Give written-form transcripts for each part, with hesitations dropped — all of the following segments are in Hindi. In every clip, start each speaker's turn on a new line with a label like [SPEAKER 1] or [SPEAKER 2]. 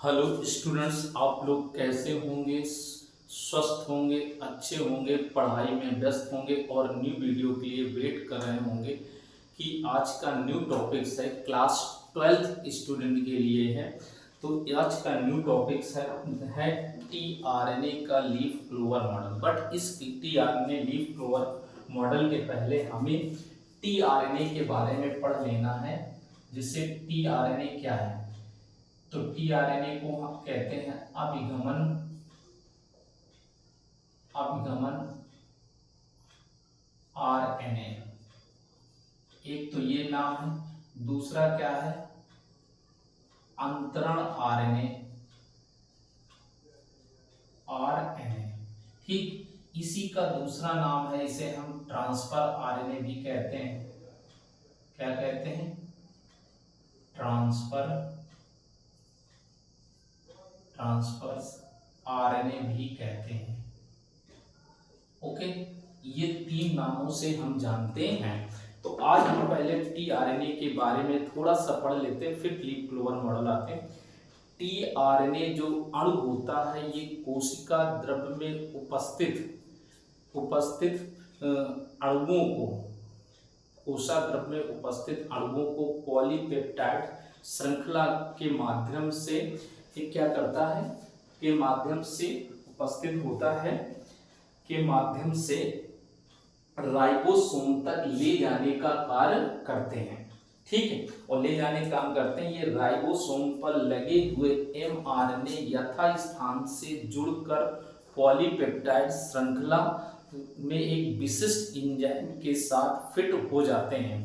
[SPEAKER 1] हेलो स्टूडेंट्स, आप लोग कैसे होंगे? स्वस्थ होंगे, अच्छे होंगे, पढ़ाई में व्यस्त होंगे और न्यू वीडियो के लिए वेट कर रहे होंगे कि आज का न्यू टॉपिक्स है क्लास 12th स्टूडेंट के लिए है। तो आज का न्यू टॉपिक्स है टीआरएनए का लीफ क्लोवर मॉडल। बट इस टीआरएनए लीफ क्लोवर मॉडल के पहले हमें टीआरएनए के बारे में पढ़ लेना है, जिससे टीआरएनए क्या है। तो टीआरएनए को हम कहते हैं अभिगमन अभिगमन आरएनए। एक तो ये नाम है, दूसरा क्या है? अंतरण आरएनए। आरएनए ठीक, इसी का दूसरा नाम है, इसे हम ट्रांसफर आरएनए भी कहते हैं। क्या कहते हैं? ट्रांसफर ट्रांसफर आरएनए भी कहते हैं। ओके, ये तीन नामों से हम जानते हैं। तो आज हम पहले टीआरएनए के बारे में थोड़ा सा पढ़ लेते हैं, फिर लीफ क्लोवर मॉडल आते हैं। टीआरएनए जो अणु होता है, ये कोशिका द्रव्य में उपस्थित अणुओं को कोशिका द्रव्य में उपस्थित अणुओं को पॉलीपेप्टाइड श्रृंखला के माध्यम से क्या करता है? के माध्यम से उपस्थित होता है, के माध्यम से राइबोसोम तक ले जाने का कार्य करते हैं। ठीक है, और ले जाने का काम करते हैं। ये राइबोसोम पर लगे हुए एमआरएनए यथास्थान से जुड़कर पॉलीपेप्टाइड श्रृंखला में एक विशिष्ट एंजाइम के साथ फिट हो जाते हैं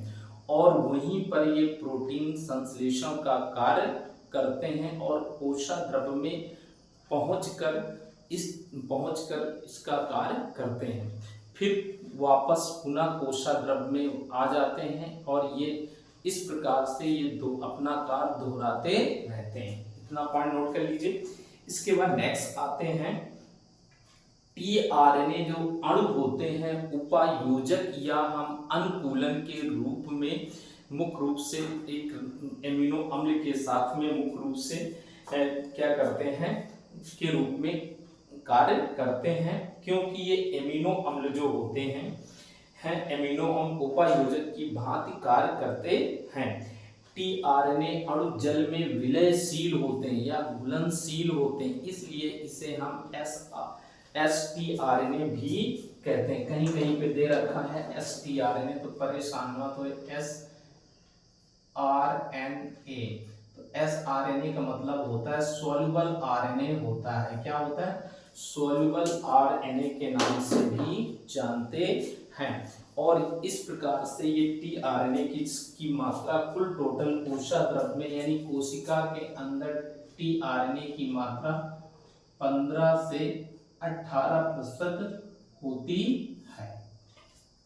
[SPEAKER 1] और वहीं पर ये प्रोटीन संश्लेषण का कार्य करते हैं और कोशिका द्रव्य में पहुंचकर इसका कार्य करते हैं। फिर वापस पुनः कोशिका द्रव्य में आ जाते हैं और ये इस प्रकार से ये अपना कार्य दोहराते रहते हैं। इतना पॉइंट नोट कर लीजिए। इसके बाद नेक्स्ट आते हैं, टीआरएनए जो अणु होते हैं उपायोजक या हम अनुकूलन के रूप में मुख्य रूप से एक एमिनो अम्ल के साथ में मुख्य रूप से क्या करते हैं के रूप में कार्य करते हैं, क्योंकि ये एमिनो अम्ल जो होते हैं एमिनो अम्ल उपायोजक की भांति कार्य करते हैं। टीआरएनए अणु जल में विलयशील होते हैं या घुलनशील होते हैं, इसलिए इसे हम एसटीआरएनए भी कहते हैं। कहीं कहीं पे दे रखा है एसटीआरएनए, तो परेशान हुआ तो एसआरएनए। तो एसआरएनए का मतलब होता है सोल्यूबल आरएनए होता है। क्या होता है? सोल्यूबल आरएनए के नाम से भी जानते हैं। और इस प्रकार से ये टीआरएनए की मात्रा कुल टोटल कोशिका द्रव्य में यानी कोशिका के अंदर टीआरएनए की मात्रा 15 से 18% होती है।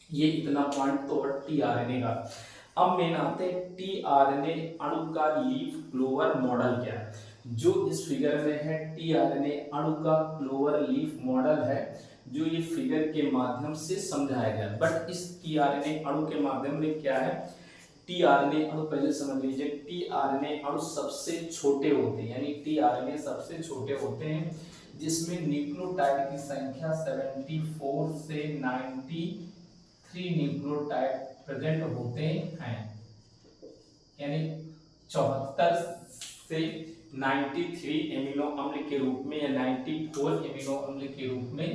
[SPEAKER 1] ये इतना पॉइंट तो टीआरएनए का। अब मेन आते हैं टीआरएनए अणु का लीफ क्लोवर मॉडल क्या है। जो इस फिगर में है टीआरएनए अणु का क्लोवर लीफ मॉडल है, जो ये फिगर के माध्यम से समझाया गया। बट इस टीआरएनए अणु के माध्यम में क्या है, टीआरएनए अणु पहले समझ लीजिए। टीआरएनए अणु सबसे छोटे होते हैं, यानी टीआरएनए सबसे छोटे होते हैं जिसमें न्यूक्लियोटाइड की संख्या 74 से 93 न्यूक्लियोटाइड प्रेजेंट होते हैं, यानी 74 से 93 एमिनो अम्ल के रूप में या 94 एमिनो अम्ल के रूप में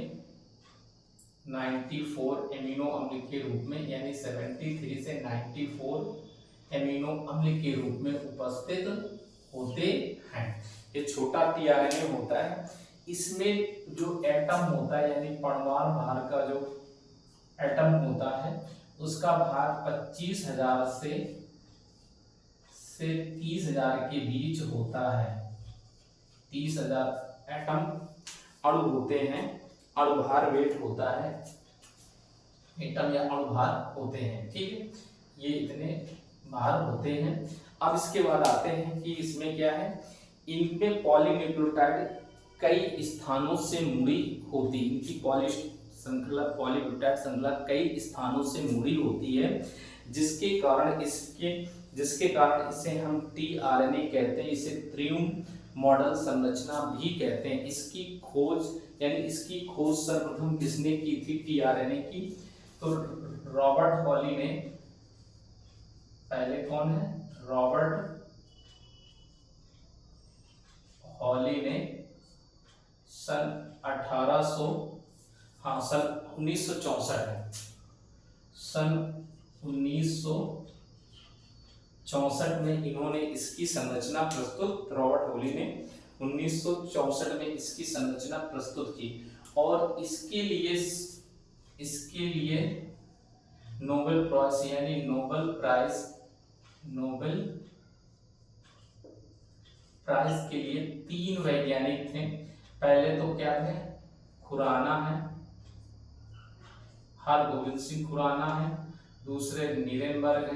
[SPEAKER 1] 94 एमिनो अम्ल के रूप में यानी 73 से 94 एमिनो अम्ल के रूप में उपस्थित होते हैं। ये छोटा टीआरएनए होता है, इसमें जो एटम होता है यानी परमाणु भार का जो एटम होता है उसका भार 25,000 से 30,000 के बीच होता है। 30,000 एटम अणु होते हैं, अणु भार वेट होता है, एटम या अणु भार होते हैं। ठीक है, ये इतने भार होते हैं। अब इसके बाद आते हैं कि इसमें क्या है, इनपे पॉलीन्यूक्लियोटाइड कई स्थानों से मुड़ी होती है। इनकी पॉलीपेप्टाइड श्रृंखला कई स्थानों से मुड़ी होती है, जिसके कारण इसके जिसके कारण इसे हम टीआरएनए कहते हैं। इसे त्रिम मॉडल संरचना भी कहते हैं। इसकी खोज यानी इसकी खोज सर्वप्रथम किसने की थी टीआरएनए की? तो रॉबर्ट हॉली ने, पहले कौन है? रॉबर्ट हॉली ने सन 1964 है। सन 1964 में इन्होंने इसकी संरचना प्रस्तुत, रॉबर्ट हॉली ने 1964 में इसकी संरचना प्रस्तुत की और इसके लिए नोबेल प्राइज यानी नोबेल प्राइज के लिए 3 वैज्ञानिक थे। पहले तो क्या थे? खुराना है, हरगोविंद सिंह खुराना है, दूसरे नीरेनबर्ग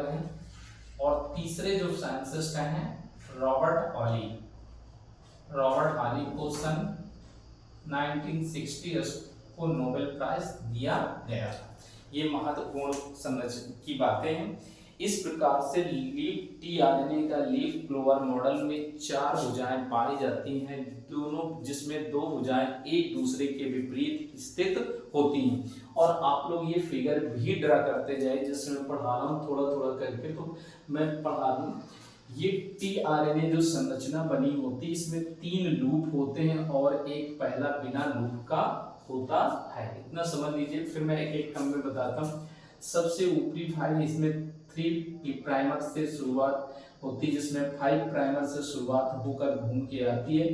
[SPEAKER 1] हैं और तीसरे जो साइंटिस्ट हैं रॉबर्ट हॉली को सन 1960 को नोबेल प्राइज दिया गया। ये महत्वपूर्ण संरचना की बातें हैं। इस प्रकार से लीफ टीआरएनए का लीफ क्लोवर मॉडल में 4 भुजाएं पाई जाती हैं, दोनों जिसमें 2 भुजाएं एक दूसरे के विपरीत स्थित होती हैं। और आप लोग ये फिगर भी ड्रा करते जाए, जिसमें पढ़ा रहा हूँ थोड़ा थोड़ा करके, तो मैं पढ़ा दूं। ये टीआरएनए जो संरचना बनी होती है इसमें 3 लूप होते हैं और एक पहला बिना लूप का होता है। इतना समझ लीजिए, फिर मैं एक एक क्रम में बताता हूँ। सबसे ऊपरी फाइल इसमें 3 प्राइमर से शुरुआत होती है, जिसमें 5 प्राइमर से शुरुआत होकर घूम के आती है,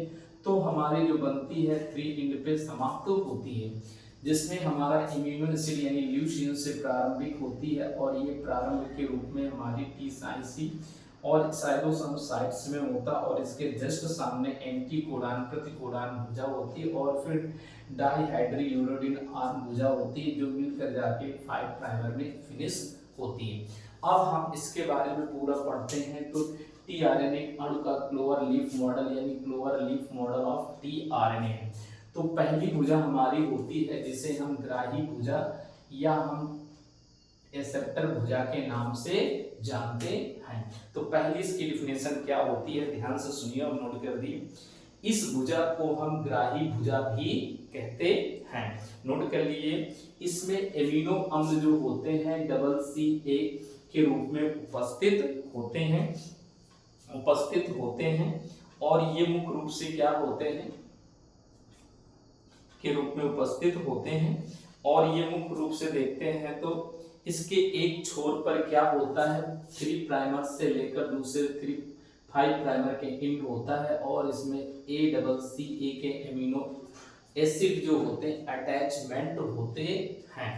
[SPEAKER 1] तो हमारी जो बनती है 3 एंड पे समाप्त होती है, जिसमें हमारा इम्यूनो एसिड यानी ल्यूसीन से प्रारंभिक होती है और ये प्रारंभ के रूप में हमारी टी और साइटोसोम साइट्स में होता और इसके जस्ट सामने एंटीकोडॉन प्रतिकोडॉन भुजा होती है और फिर डाइहाइड्रोयूरोडिन आर्म भुजा होती है, जो मिलकर जाके 5 प्राइमर में फिनिश होती है। अब हम इसके बारे में पूरा पढ़ते हैं। तो टीआरएनए अणु का क्लोवर लीफ मॉडल यानी clover leaf model of tRNA है। तो पहली भुजा हमारी होती है जिसे हम ग्राही भुजा या हम एक्सेप्टर भुजा के नाम से जानते हैं। तो पहली इसकी डिफिनेशन क्या होती है, ध्यान से सुनिए और नोट कर दी। इस भुजा को हम ग्राही भुजा भी कहते हैं, नोट कर लिए। इसमें एमिनो अम्ल जो होते हैं CCA के रूप में उपस्थित होते हैं और ये मुख्य रूप से क्या होते हैं के रूप में उपस्थित होते हैं और ये मुख्य रूप से देखते हैं तो इसके एक छोर पर क्या होता है 3 प्राइमर से लेकर दूसरे 5 प्राइमर के एंड होता है और इसमें ACCA के एमिनो एसिड जो होते हैं अटैचमेंट होते हैं।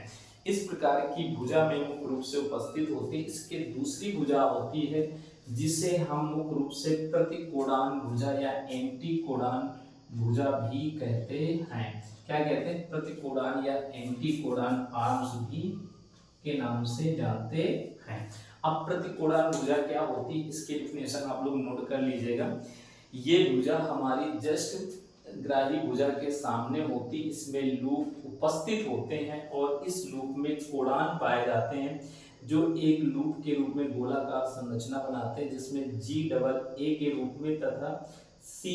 [SPEAKER 1] इस प्रकार की भुजा में मुख्य रूप से उपस्थित होती है। इसके दूसरी भुजा होती है जिसे हम मुख्य रूप से प्रतिकोडॉन भुजा या एंटीकोडॉन भुजा भी कहते हैं। क्या कहते हैं? प्रतिकोडॉन या एंटीकोडॉन आर्म्स भी के नाम से जानते हैं। अब प्रतिकोडॉन भुजा क्या होती है, इसकी डिफिनेशन आप लोग नोट कर लीजिएगा। ये भुजा हमारी जस्ट ग्राही भुजा के सामने होती, इसमें लूप उपस्थित होते हैं और इस लूप में कोडॉन पाए जाते हैं जो एक लूप के रूप में गोलाकार संरचना बनाते हैं, जिसमें GAA के रूप में तथा C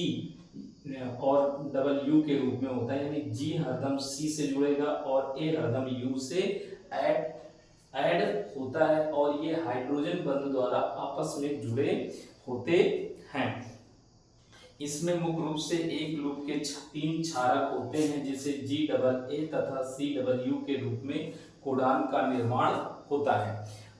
[SPEAKER 1] और W के रूप में होता है। यानी G हरदम C से जुड़ेगा और A हरदम U से ऐड होता है और ये हाइड्रोजन बंध द्वारा आपस में जुड़े होते हैं। इसमें मुख्य रूप से एक लूप के 3 क्षारक होते हैं जिसे GAA तथा CW के रूप में कोडॉन का निर्माण होता है।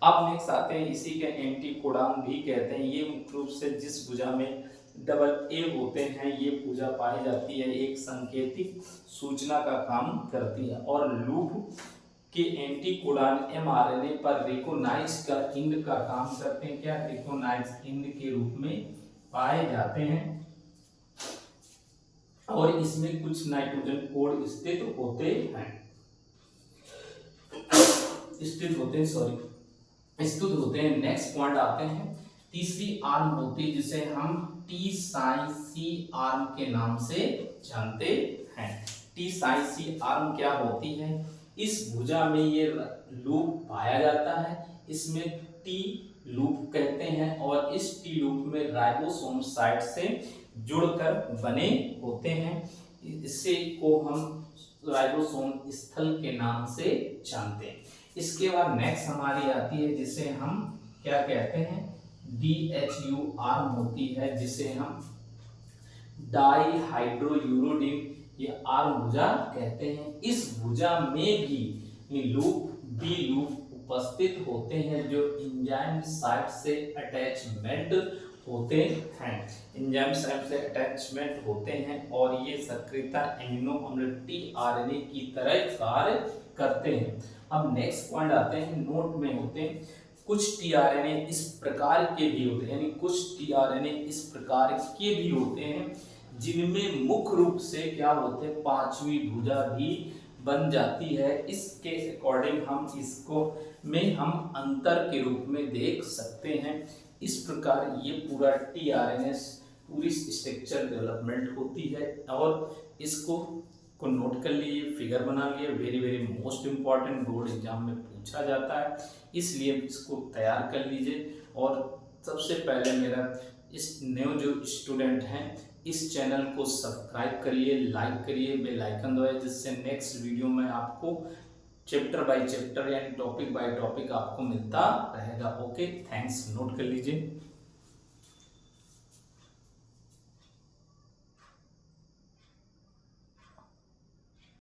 [SPEAKER 1] अब नेक्स्ट आते हैं, इसी के एंटीकोडॉन भी कहते हैं। ये मुख्य रूप से जिस भुजा में AA होते हैं ये भुजा पाई जाती है, एक सांकेतिक सूचना का काम करती है और लूप के एंटीकोडॉन mRNA पर रेकोनाइज का इंड का काम करते हैं। क्या? रेकोनाइज इंड के रूप में पाए जाते हैं और इसमें कुछ नाइट्रोजन कोड स्थित होते हैं। नेक्स्ट पॉइंट आते हैं, तीसरी आर्म होती है जिसे हम TCC आर्म के नाम से जानते हैं। TCC आर्म क्या होती है? इस भुजा में ये लूप पाया जाता है, इसमें टी लूप कहते हैं और इस टी लूप में राइबोसोम साइड से जुड़कर बने होते हैं। इससे को हम राइबोसोम स्थल के नाम से जानते हैं। इसके बाद नेक्स्ट हमारी आती है जिसे हम क्या कहते हैं, DHUR होती है, जिसे हम डाई हाइड्रोयूरोडिन ये आर भुजा कहते हैं। इस भुजा में भी लूप बी लूप उपस्थित होते हैं जो एंजाइम साइट से अटैचमेंट होते हैं। एंजाइम साइट से अटैचमेंट होते हैं और ये सक्रियता एमिनो अम्ल टीआरएनए की तरह कार्य करते हैं। अब नेक्स्ट पॉइंट आते हैं, नोट में होते हैं कुछ टीआरएनए इस प्रकार के भी होते हैं, यानी कुछ टीआरएनए इस प्रकार के भी होते हैं जिनमें मुख्य रूप से क्या होते हैं, पांचवी भुजा भी बन जाती है। इसके अकॉर्डिंग हम इसको में हम अंतर के रूप में देख सकते हैं। इस प्रकार ये पूरा टीआरएनए पूरी स्ट्रक्चर डेवलपमेंट होती है और इसको नोट कर लिए, फिगर बना लिए। Very very most important, board exam में पूछा जाता है, इसलिए इसको तैयार कर लीजिए। और सबसे पहले मेरा इस न्यू जो स्टूडेंट हैं इस चैनल को सब्सक्राइब करिए, लाइक करिए, बेल आइकन दबाइए, जिससे नेक्स्ट वीडियो में आपको चैप्टर बाय चैप्टर यानी टॉपिक बाय टॉपिक आपको मिलता रहेगा। ओके, थैंक्स, नोट कर लीजिए।